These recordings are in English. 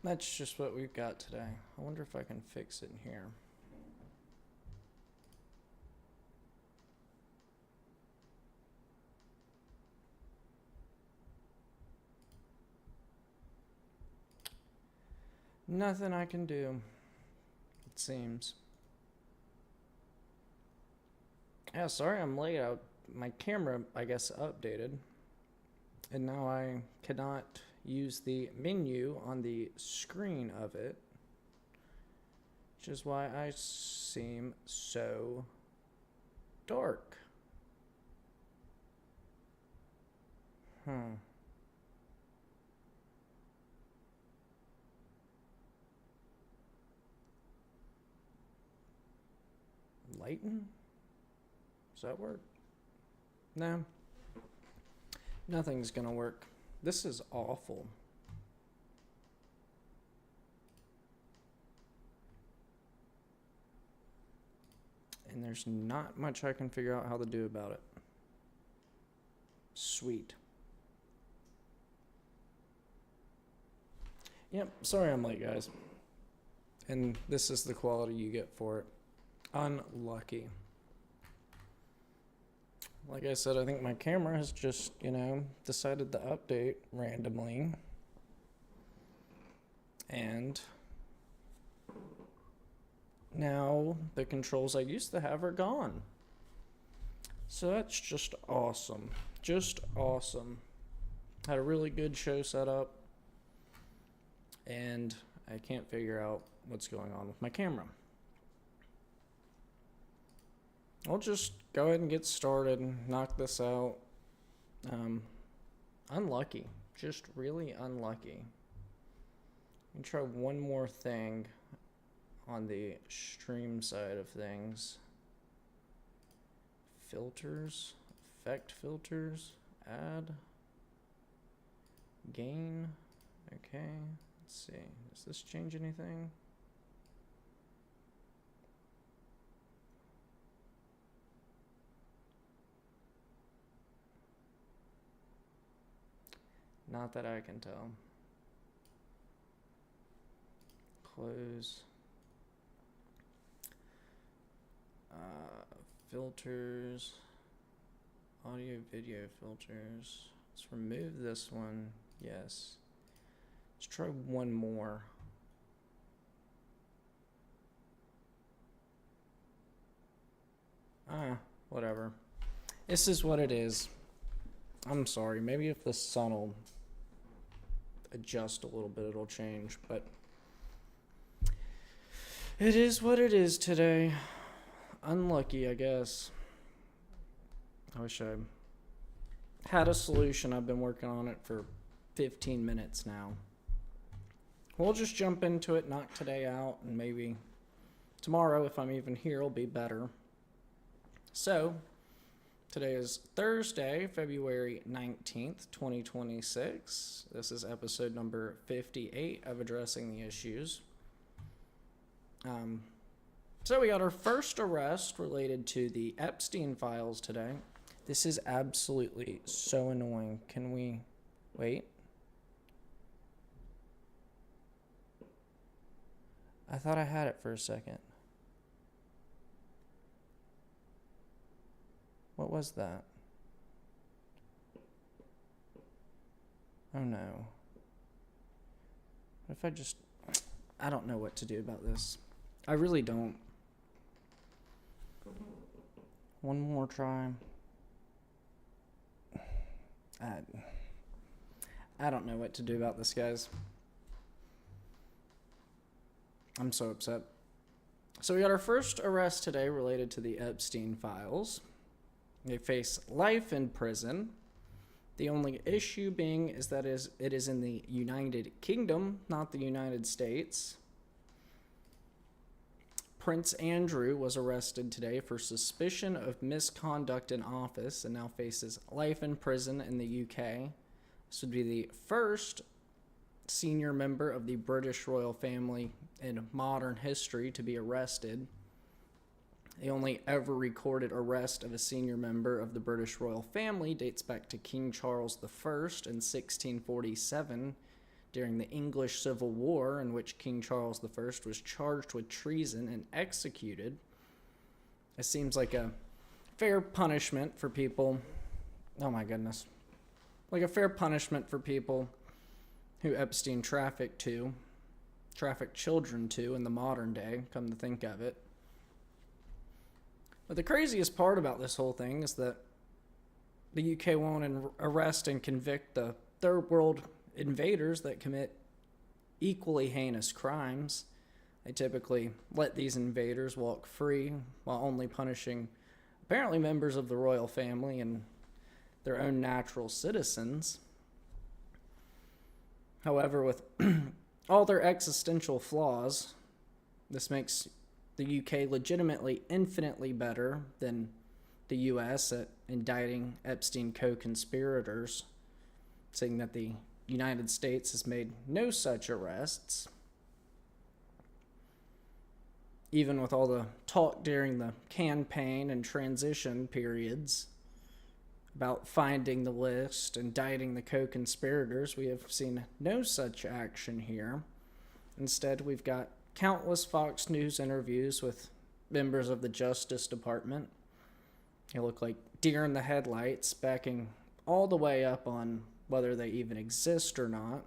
That's just what we've got today. I wonder if I can fix it in here. Nothing I can do, it seems. Yeah, sorry I'm late. My camera, I guess, updated. And now I cannot use the menu on the screen of it. Which is why I seem so dark. Lighten? Does that work? No. Nothing's gonna work. This is awful. And there's not much I can figure out how to do about it. Sweet. Yep, sorry I'm late, guys. And this is the quality you get for it. Unlucky. Like I said, I think my camera has just, decided to update randomly. And now the controls I used to have are gone. So that's just awesome. Just awesome. Had a really good show set up. And I can't figure out what's going on with my camera. I'll just go ahead and get started and knock this out. Unlucky. Just really unlucky. Let me try one more thing on the stream side of things. Filters. Effect filters. Add. Gain. Okay. Let's see. Does this change anything? Not that I can tell. Close. Filters. Audio video filters. Let's remove this one. Yes. Let's try one more. Whatever. This is what it is. I'm sorry. Maybe if the sun will adjust a little bit, it'll change. But it is what it is today. Unlucky, I guess. I wish I had a solution. I've been working on it for 15 minutes now. We'll just jump into it, knock today out, and maybe tomorrow, if I'm even here, it'll be better. So, today is Thursday, February 19th, 2026. This is episode number 58 of Addressing the Issues. So we got our first arrest related to the Epstein Files today. This is absolutely so annoying. Can we wait? I thought I had it for a second. What was that? Oh no. What if I just... I don't know what to do about this. I really don't. One more try. I don't know what to do about this, guys. I'm so upset. So we got our first arrest today related to the Epstein Files. They face life in prison. The only issue being is that it is in the United Kingdom, not the United States. Prince Andrew was arrested today for suspicion of misconduct in office and now faces life in prison in the UK. This would be the first senior member of the British royal family in modern history to be arrested. The only ever recorded arrest of a senior member of the British royal family dates back to King Charles I in 1647 during the English Civil War, in which King Charles I was charged with treason and executed. It seems like a fair punishment for people. Oh my goodness. Like a fair punishment for people who Epstein trafficked children to in the modern day, come to think of it. But the craziest part about this whole thing is that the UK won't arrest and convict the third world invaders that commit equally heinous crimes. They typically let these invaders walk free while only punishing apparently members of the royal family and their own natural citizens. However, with all their existential flaws, this makes the UK legitimately infinitely better than the US at indicting Epstein co-conspirators, saying that the United States has made no such arrests. Even with all the talk during the campaign and transition periods about finding the list, indicting the co-conspirators, we have seen no such action here. Instead, we've got countless Fox News interviews with members of the Justice Department. They look like deer in the headlights, backing all the way up on whether they even exist or not,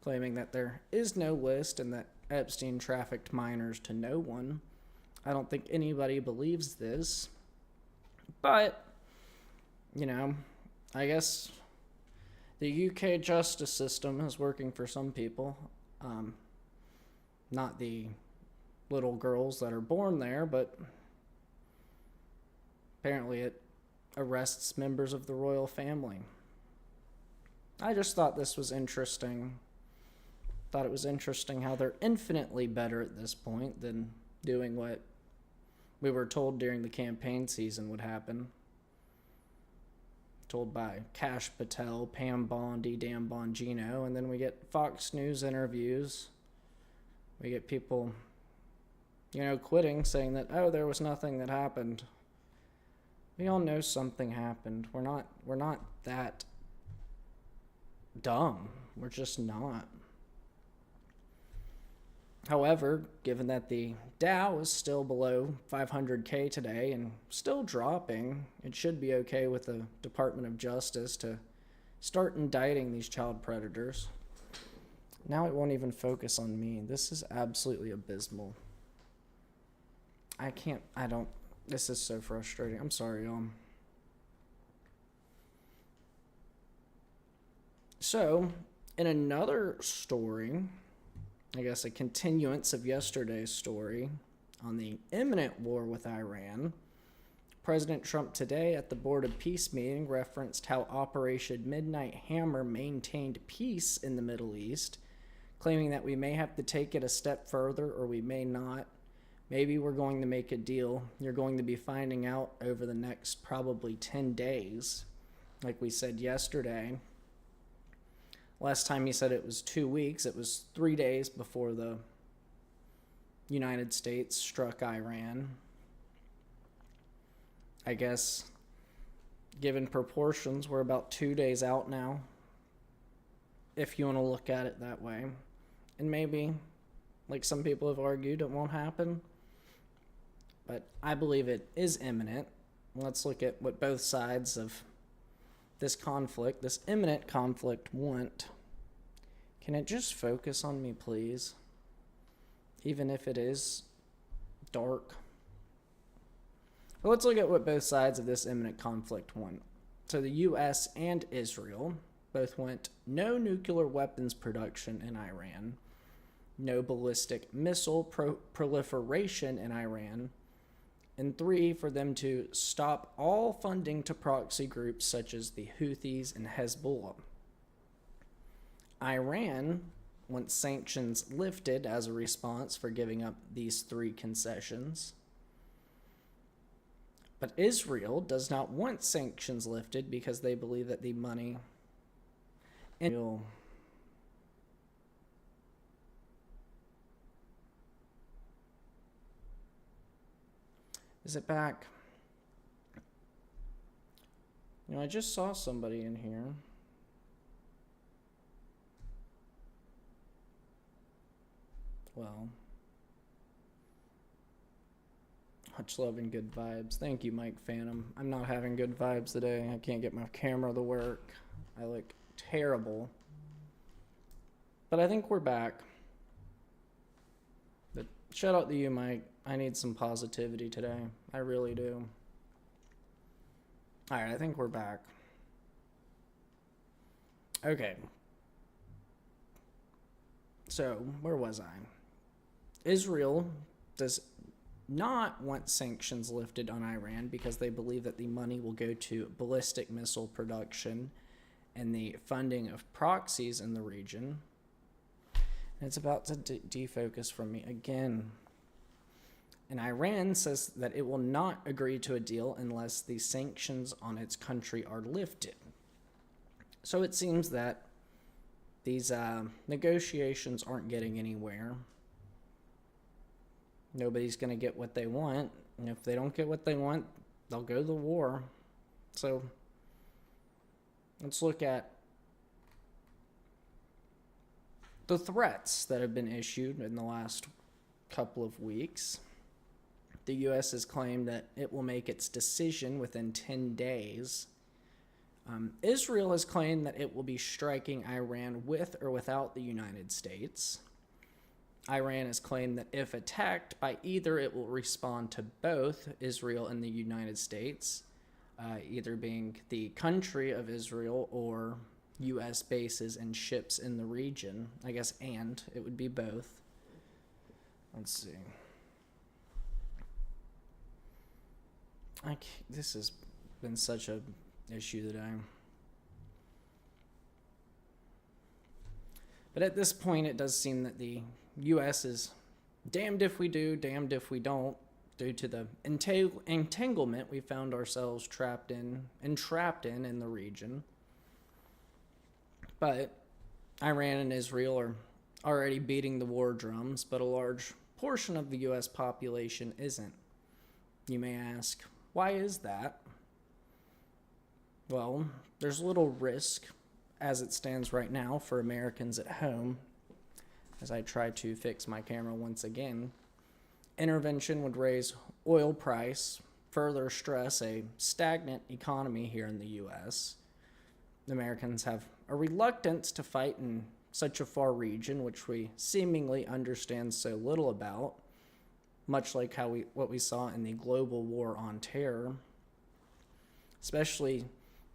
claiming that there is no list and that Epstein trafficked minors to no one. I don't think anybody believes this. But, I guess the UK justice system is working for some people. Not the little girls that are born there, but apparently it arrests members of the royal family. I just thought this was interesting. Thought it was interesting how they're infinitely better at this point than doing what we were told during the campaign season would happen. Told by Kash Patel, Pam Bondi, Dan Bongino, and then we get Fox News interviews. We get people, quitting, saying that, oh, there was nothing that happened. We all know something happened. We're not that dumb. We're just not. However, given that the Dow is still below 500K today and still dropping, it should be okay with the Department of Justice to start indicting these child predators. Now it won't even focus on me. This is absolutely abysmal. This is so frustrating. I'm sorry, y'all. So, in another story, I guess a continuance of yesterday's story on the imminent war with Iran, President Trump today at the Board of Peace meeting referenced how Operation Midnight Hammer maintained peace in the Middle East, claiming that we may have to take it a step further or we may not. Maybe we're going to make a deal. You're going to be finding out over the next probably 10 days, like we said yesterday. Last time he said it was 2 weeks. It was 3 days before the United States struck Iran. I guess, given proportions, we're about 2 days out now, if you want to look at it that way. And maybe, like some people have argued, it won't happen. But I believe it is imminent. Let's look at what both sides of this conflict, this imminent conflict, want. Can it just focus on me, please? Even if it is dark. But let's look at what both sides of this imminent conflict want. So the U.S. and Israel both want no nuclear weapons production in Iran, no ballistic missile proliferation in Iran, and 3, for them to stop all funding to proxy groups such as the Houthis and Hezbollah. Iran wants sanctions lifted as a response for giving up these 3 concessions. But Israel does not want sanctions lifted because they believe that the money in Is it back? I just saw somebody in here. well. Much love and good vibes. Thank you, Mike Phantom. I'm not having good vibes today. I can't get my camera to work. I look terrible. But I think we're back. But shout out to you, Mike. I need some positivity today. I really do. Alright, I think we're back. Okay. So, where was I? Israel does not want sanctions lifted on Iran because they believe that the money will go to ballistic missile production and the funding of proxies in the region. And it's about to defocus from me again. And Iran says that it will not agree to a deal unless the sanctions on its country are lifted. So it seems that these negotiations aren't getting anywhere. Nobody's going to get what they want. And if they don't get what they want, they'll go to war. So let's look at the threats that have been issued in the last couple of weeks. The U.S. has claimed that it will make its decision within 10 days. Israel has claimed that it will be striking Iran with or without the United States. Iran has claimed that if attacked by either, it will respond to both Israel and the United States, either being the country of Israel or U.S. bases and ships in the region. I guess and it would be both. Let's see. This has been such a issue today. But at this point, it does seem that the U.S. is damned if we do, damned if we don't, due to the entanglement we found ourselves entrapped in the region. But Iran and Israel are already beating the war drums, but a large portion of the U.S. population isn't. You may ask, why is that? Well, there's little risk as it stands right now for Americans at home. As I try to fix my camera once again, intervention would raise oil price, further stress a stagnant economy here in the U.S. Americans have a reluctance to fight in such a far region, which we seemingly understand so little about, much like what we saw in the global war on terror, especially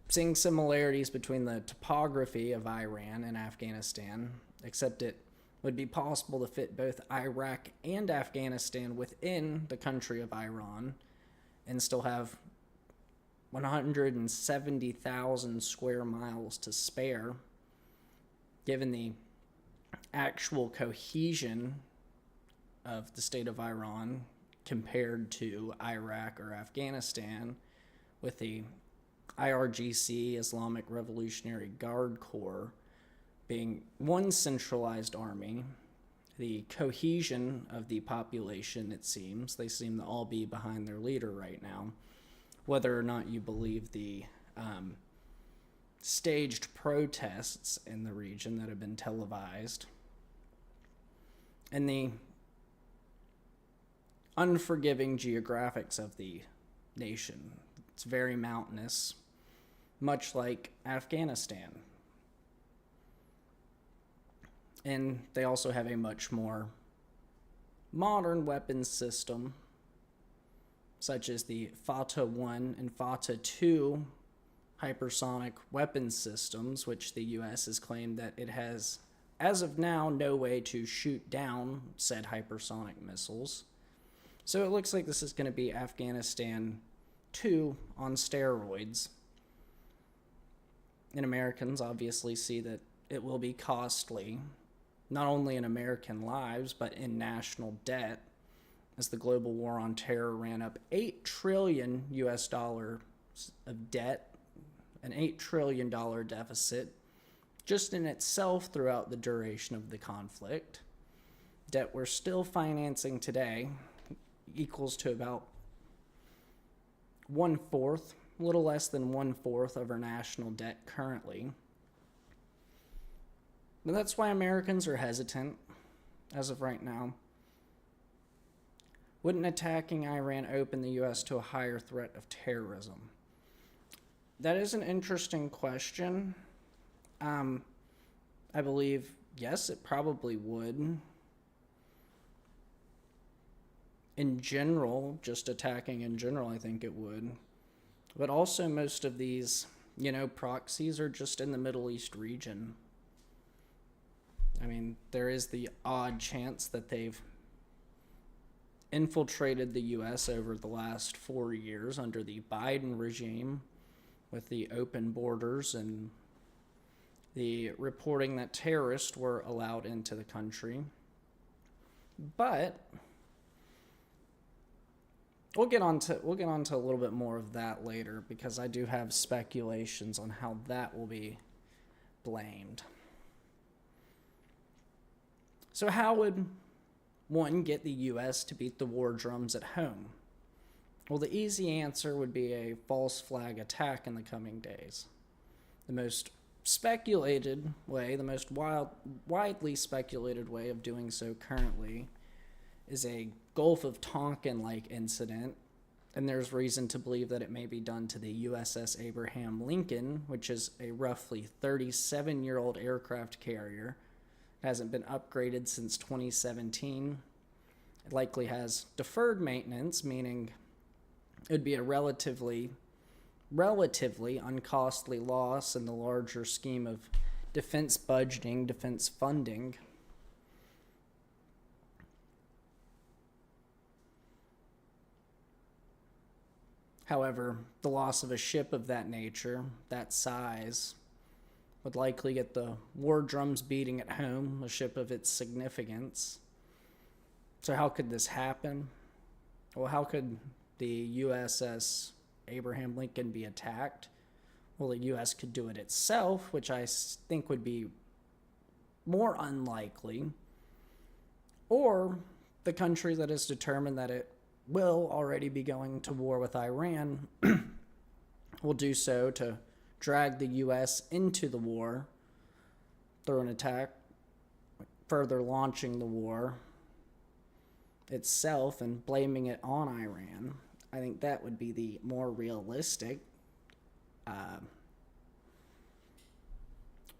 seeing similarities between the topography of Iran and Afghanistan, except it would be possible to fit both Iraq and Afghanistan within the country of Iran and still have 170,000 square miles to spare, given the actual cohesion of the state of Iran compared to Iraq or Afghanistan, with the IRGC, Islamic Revolutionary Guard Corps, being one centralized army. The cohesion of the population, it seems, they seem to all be behind their leader right now, whether or not you believe the staged protests in the region that have been televised, and the unforgiving geographics of the nation. It's very mountainous, much like Afghanistan. And they also have a much more modern weapons system, such as the Fatah 1 and Fatah 2 hypersonic weapons systems, which the U.S. has claimed that it has, as of now, no way to shoot down said hypersonic missiles. So it looks like this is going to be Afghanistan 2 on steroids. And Americans obviously see that it will be costly, not only in American lives, but in national debt, as the global war on terror ran up $8 trillion US dollars of debt, an $8 trillion deficit, just in itself throughout the duration of the conflict. Debt we're still financing today equals to about 1/4, a little less than 1/4 of our national debt currently. And that's why Americans are hesitant. as of right now. Wouldn't attacking Iran open the U.S. to a higher threat of terrorism? That is an interesting question. I believe, yes, it probably would. In general, just attacking in general, I think it would. But also most of these, proxies are just in the Middle East region. I mean, there is the odd chance that they've infiltrated the U.S. over the last 4 years under the Biden regime with the open borders and the reporting that terrorists were allowed into the country. But we'll get on to a little bit more of that later, because I do have speculations on how that will be blamed. So how would one get the U.S. to beat the war drums at home? Well, the easy answer would be a false flag attack in the coming days. The most speculated way, the most widely speculated way of doing so currently is a Gulf of Tonkin-like incident, and there's reason to believe that it may be done to the USS Abraham Lincoln, which is a roughly 37-year-old aircraft carrier. It hasn't been upgraded since 2017. It likely has deferred maintenance, meaning it would be a relatively uncostly loss in the larger scheme of defense budgeting, defense funding. However, the loss of a ship of that nature, that size, would likely get the war drums beating at home, a ship of its significance. So how could this happen? Well, how could the USS Abraham Lincoln be attacked? Well, the U.S. could do it itself, which I think would be more unlikely. Or the country that is determined that it will already be going to war with Iran will do so to drag the U.S. into the war through an attack, further launching the war itself and blaming it on Iran. I think that would be the more realistic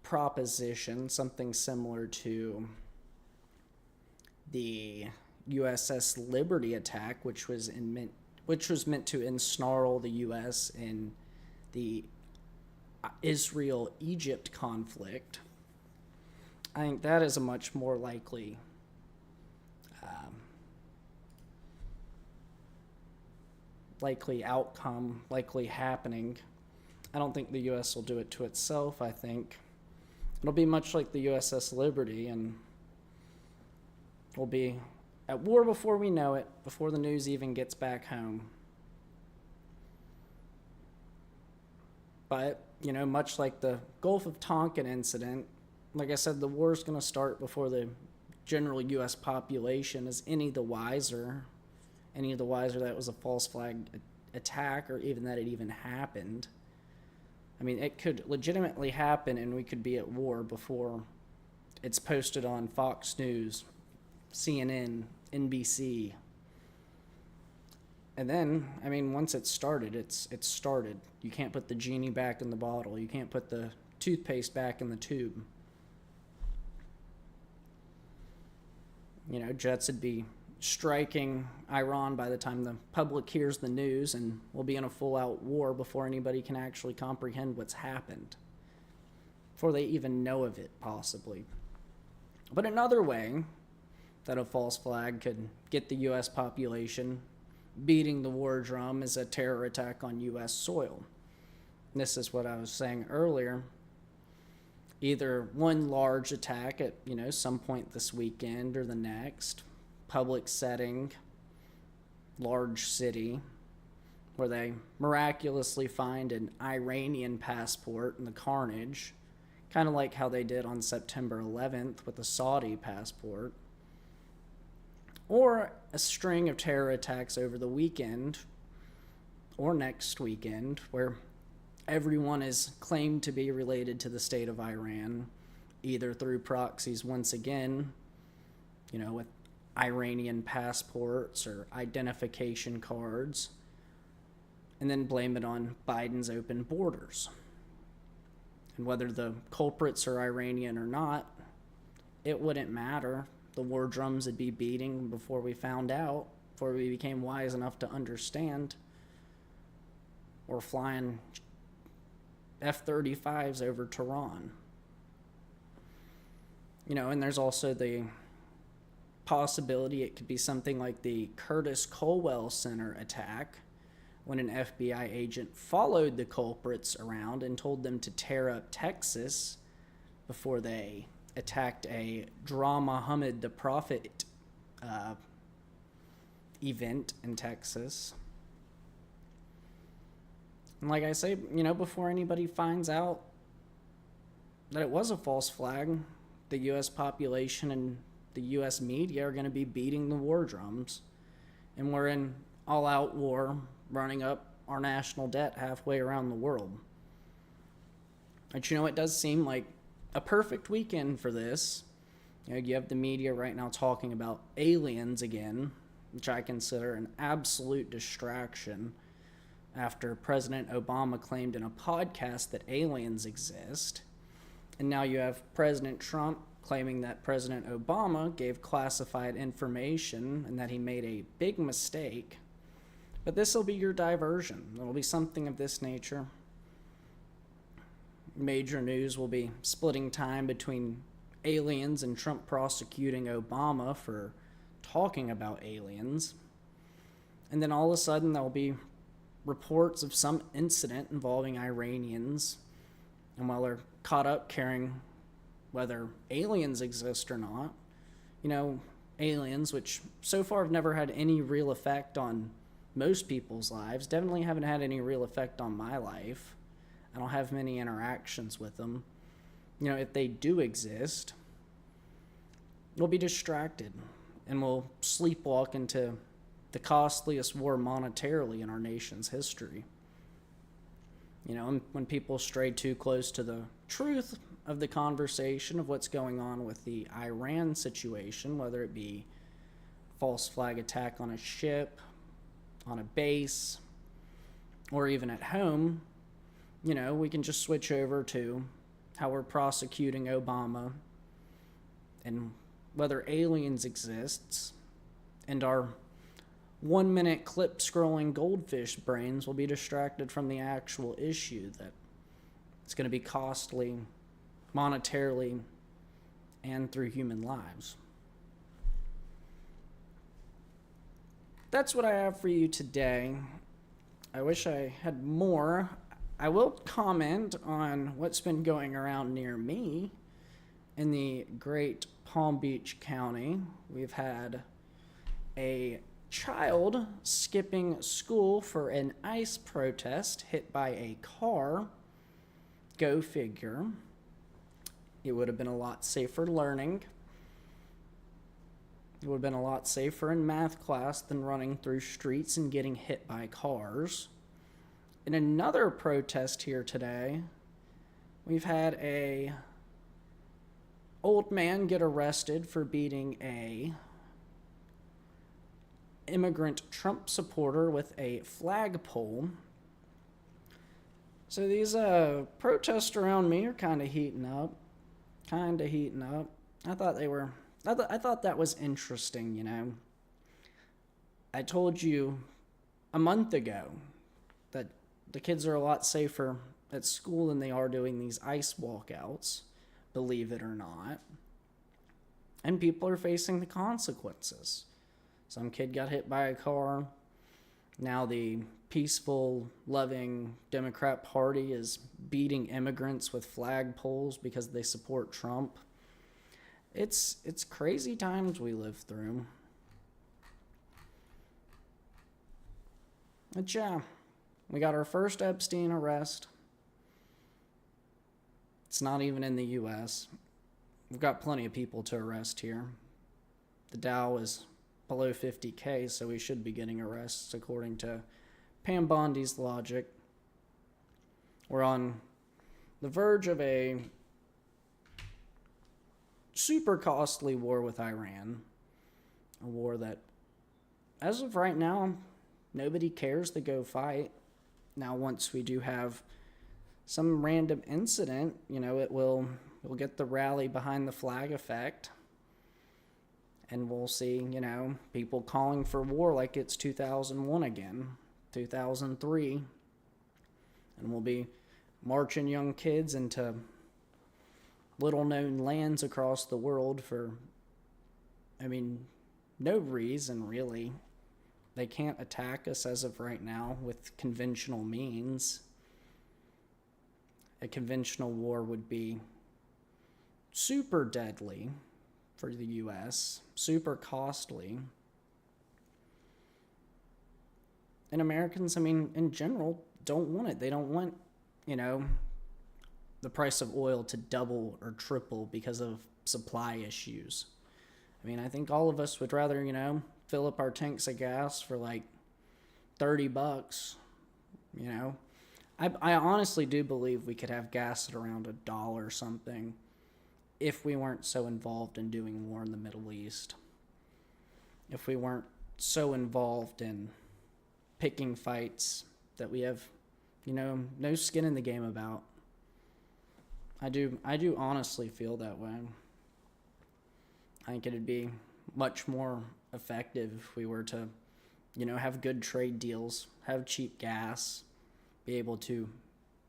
proposition, something similar to the USS Liberty attack, which was meant to ensnarl the U.S. in the Israel-Egypt conflict. I think that is a much more likely outcome, likely happening. I don't think the U.S. will do it to itself. I think it'll be much like the USS Liberty, and we'll be at war before we know it, before the news even gets back home. But, much like the Gulf of Tonkin incident, like I said, the war is going to start before the general U.S. population is any the wiser that it was a false flag attack, or even that it even happened. I mean, it could legitimately happen and we could be at war before it's posted on Fox News, CNN, NBC. And then, once it's started, it's started. You can't put the genie back in the bottle. You can't put the toothpaste back in the tube. Jets would be striking Iran by the time the public hears the news, and we'll be in a full-out war before anybody can actually comprehend what's happened, before they even know of it, possibly. But another way that a false flag could get the U.S. population beating the war drum is a terror attack on U.S. soil. This is what I was saying earlier. Either one large attack at, some point this weekend or the next, public setting, large city, where they miraculously find an Iranian passport in the carnage, kind of like how they did on September 11th with the Saudi passport. Or a string of terror attacks over the weekend or next weekend where everyone is claimed to be related to the state of Iran, either through proxies once again with Iranian passports or identification cards, and then blame it on Biden's open borders. And whether the culprits are Iranian or not, it wouldn't matter. The war drums would be beating before we found out, before we became wise enough to understand. Or flying F-35s over Tehran. And there's also the possibility it could be something like the Curtis Colwell Center attack, when an FBI agent followed the culprits around and told them to tear up Texas before they attacked a Dra Muhammad the Prophet event in Texas. And like I say, before anybody finds out that it was a false flag, the U.S. population and the U.S. media are going to be beating the war drums. And we're in all-out war, running up our national debt halfway around the world. But it does seem like a perfect weekend for this. You have the media right now talking about aliens again, which I consider an absolute distraction after President Obama claimed in a podcast that aliens exist. And now you have President Trump claiming that President Obama gave classified information and that he made a big mistake. But this will be your diversion. It'll be something of this nature. Major news will be splitting time between aliens and Trump prosecuting Obama for talking about aliens. And then all of a sudden there'll be reports of some incident involving Iranians. And while they're caught up caring whether aliens exist or not, aliens, which so far have never had any real effect on most people's lives, definitely haven't had any real effect on my life. I don't have many interactions with them. If they do exist, we'll be distracted and we'll sleepwalk into the costliest war monetarily in our nation's history. When people stray too close to the truth of the conversation of what's going on with the Iran situation, whether it be false flag attack on a ship, on a base, or even at home, we can just switch over to how we're prosecuting Obama and whether aliens exists, and our 1 minute clip scrolling goldfish brains will be distracted from the actual issue that it's going to be costly monetarily and through human lives. That's what I have for you today. I wish I had more. I will comment on what's been going around near me in the great Palm Beach County. We've had a child skipping school for an ICE protest hit by a car. Go figure. It would have been a lot safer learning. It would have been a lot safer in math class than running through streets and getting hit by cars. In another protest here today, we've had a old man get arrested for beating a immigrant Trump supporter with a flagpole. So these protests around me are kind of heating up. I thought that was interesting, I told you a month ago that the kids are a lot safer at school than they are doing these ICE walkouts, believe it or not. And people are facing the consequences. Some kid got hit by a car. Now the peaceful, loving Democrat Party is beating immigrants with flagpoles because they support Trump. It's crazy times we live through. But yeah, we got our first Epstein arrest. It's not even in the U.S. We've got plenty of people to arrest here. The Dow is below 50K, so we should be getting arrests according to Pam Bondi's logic. We're on the verge of a super costly war with Iran. A war that, as of right now, nobody cares to go fight. Now, once we do have some random incident, we'll get the rally behind the flag effect. And we'll see, people calling for war like it's 2001 again, 2003. And we'll be marching young kids into little known lands across the world for, no reason really. They can't attack us as of right now with conventional means. A conventional war would be super deadly for the U.S., super costly. And Americans, in general, don't want it. They don't want, the price of oil to double or triple because of supply issues. I think all of us would rather, fill up our tanks of gas for like $30. I honestly do believe we could have gas at around $1 or something if we weren't so involved in doing war in the Middle East. If we weren't so involved in picking fights that we have, no skin in the game about. I do honestly feel that way. I think it'd be much more effective if we were to, have good trade deals, have cheap gas, be able to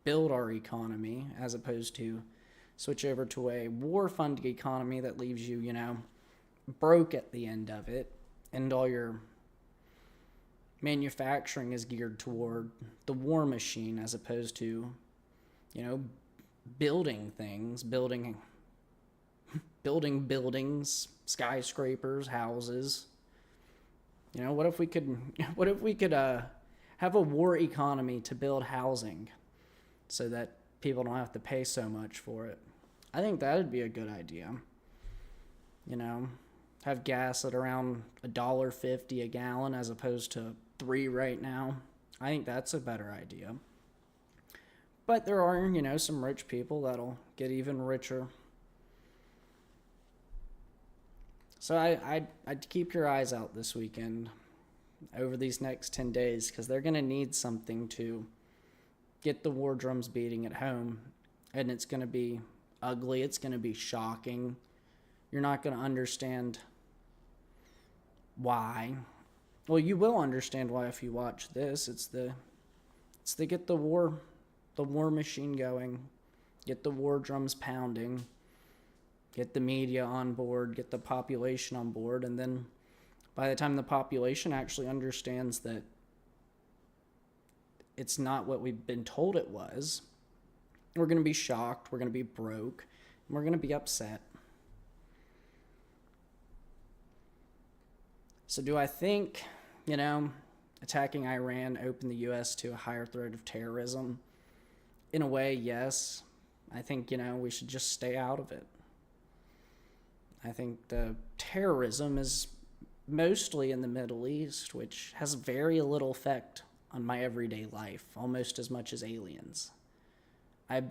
build our economy as opposed to switch over to a war-funded economy that leaves you, broke at the end of it, and all your manufacturing is geared toward the war machine as opposed to, building things, building buildings, skyscrapers, houses. What if we could have a war economy to build housing so that people don't have to pay so much for it? I think that would be a good idea. Have gas at around $1.50 a gallon as opposed to $3 right now. I think that's a better idea. But there are, some rich people that'll get even richer. So I'd keep your eyes out this weekend over these next 10 days because they're going to need something to get the war drums beating at home. And it's going to be ugly. It's going to be shocking. You're not going to understand why. Well, you will understand why if you watch this. It's to get the war machine going, get the war drums pounding, get the media on board, get the population on board, and then by the time the population actually understands that it's not what we've been told it was, we're going to be shocked, we're going to be broke, and we're going to be upset. So do I think, attacking Iran opened the U.S. to a higher threat of terrorism? In a way, yes. I think, we should just stay out of it. I think the terrorism is mostly in the Middle East, which has very little effect on my everyday life, almost as much as aliens. I've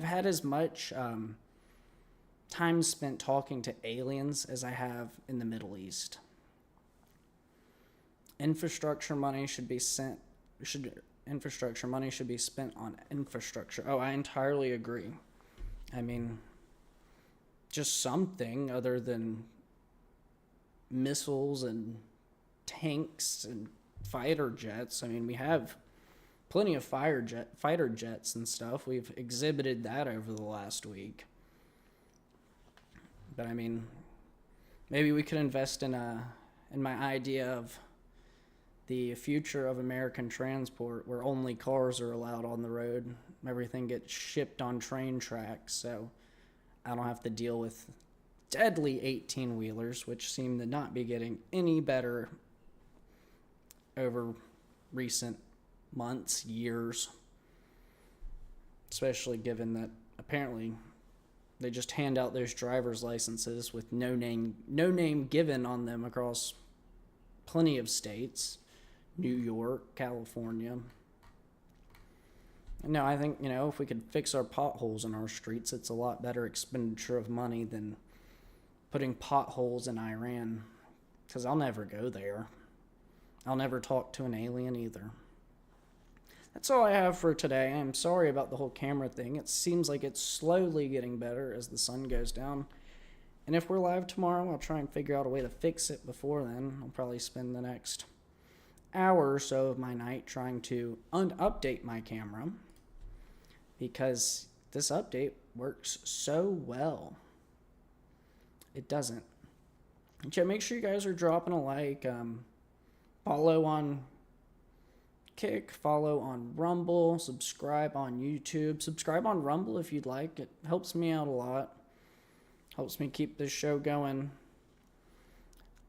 had as much time spent talking to aliens as I have in the Middle East. Infrastructure money should be spent on infrastructure. Oh, I entirely agree. Just something other than missiles and tanks and fighter jets. We have plenty of fighter jets and stuff. We've exhibited that over the last week. But maybe we could invest in my idea of the future of American transport where only cars are allowed on the road. Everything gets shipped on train tracks, so I don't have to deal with deadly 18-wheelers, which seem to not be getting any better over recent months, years, especially given that apparently they just hand out those driver's licenses with no name given on them across plenty of states, New York, California. No, I think, if we could fix our potholes in our streets, it's a lot better expenditure of money than putting potholes in Iran. because I'll never go there. I'll never talk to an alien either. That's all I have for today. I'm sorry about the whole camera thing. It seems like it's slowly getting better as the sun goes down. And if we're live tomorrow, I'll try and figure out a way to fix it before then. I'll probably spend the next hour or so of my night trying to update my camera, because this update works so well. It doesn't. So make sure you guys are dropping a like, follow on Kick, follow on Rumble, subscribe on YouTube, subscribe on Rumble if you'd like. It helps me out a lot, helps me keep this show going.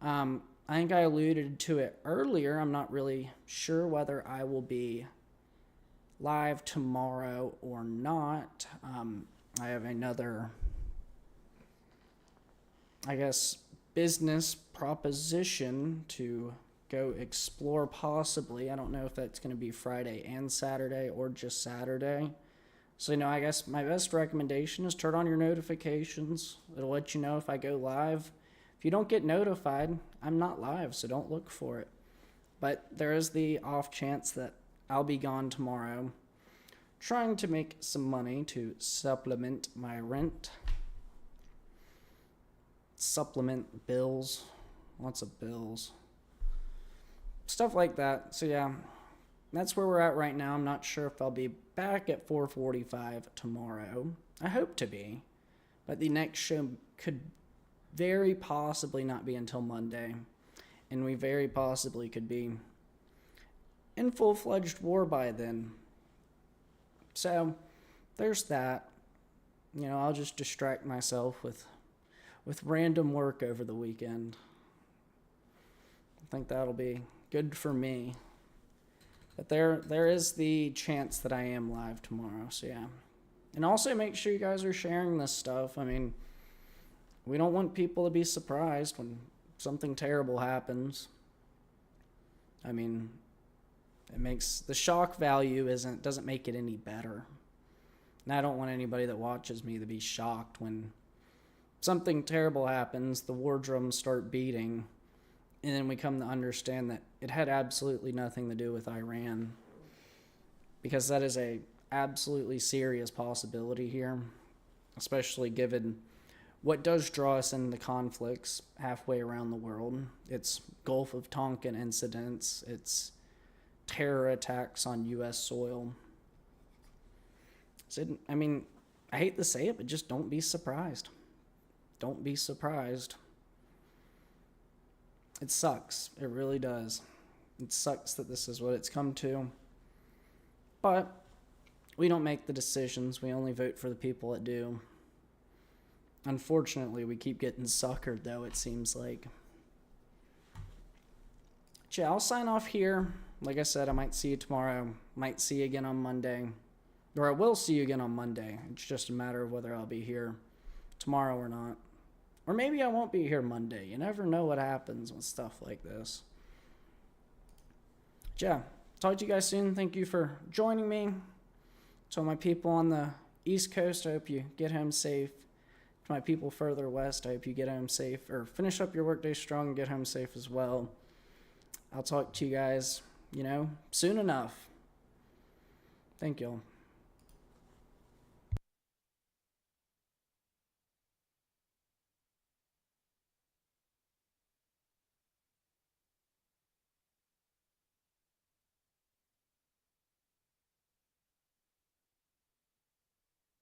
I think I alluded to it earlier. I'm not really sure whether I will be live tomorrow or not. I have another, I guess, business proposition to go explore possibly. I don't know if that's going to be Friday and Saturday or just Saturday. So, I guess my best recommendation is turn on your notifications. It'll let you know if I go live. If you don't get notified, I'm not live, so don't look for it. But there is the off chance that I'll be gone tomorrow, trying to make some money to supplement my rent. Supplement bills. Lots of bills. Stuff like that. So yeah, that's where we're at right now. I'm not sure if I'll be back at 4:45 tomorrow. I hope to be. But the next show could very possibly not be until Monday. And we very possibly could be in full-fledged war by then. So, there's that. I'll just distract myself with random work over the weekend. I think that'll be good for me. But there is the chance that I am live tomorrow, so yeah. And also make sure you guys are sharing this stuff. We don't want people to be surprised when something terrible happens. It makes the shock value doesn't make it any better. And I don't want anybody that watches me to be shocked when something terrible happens, the war drums start beating, and then we come to understand that it had absolutely nothing to do with Iran. Because that is a absolutely serious possibility here, especially given what does draw us into conflicts halfway around the world. It's Gulf of Tonkin incidents. It's terror attacks on U.S. soil. So, I hate to say it, but just don't be surprised. Don't be surprised. It sucks. It really does. It sucks that this is what it's come to. But we don't make the decisions. We only vote for the people that do. Unfortunately, we keep getting suckered, though, it seems like. Yeah, I'll sign off here. Like I said, I might see you tomorrow. Might see you again on Monday. Or I will see you again on Monday. It's just a matter of whether I'll be here tomorrow or not. Or maybe I won't be here Monday. You never know what happens with stuff like this. Yeah, talk to you guys soon. Thank you for joining me. To my people on the East Coast, I hope you get home safe. To my people further west, I hope you get home safe, or finish up your workday strong and get home safe as well. I'll talk to you guys, soon enough. Thank y'all.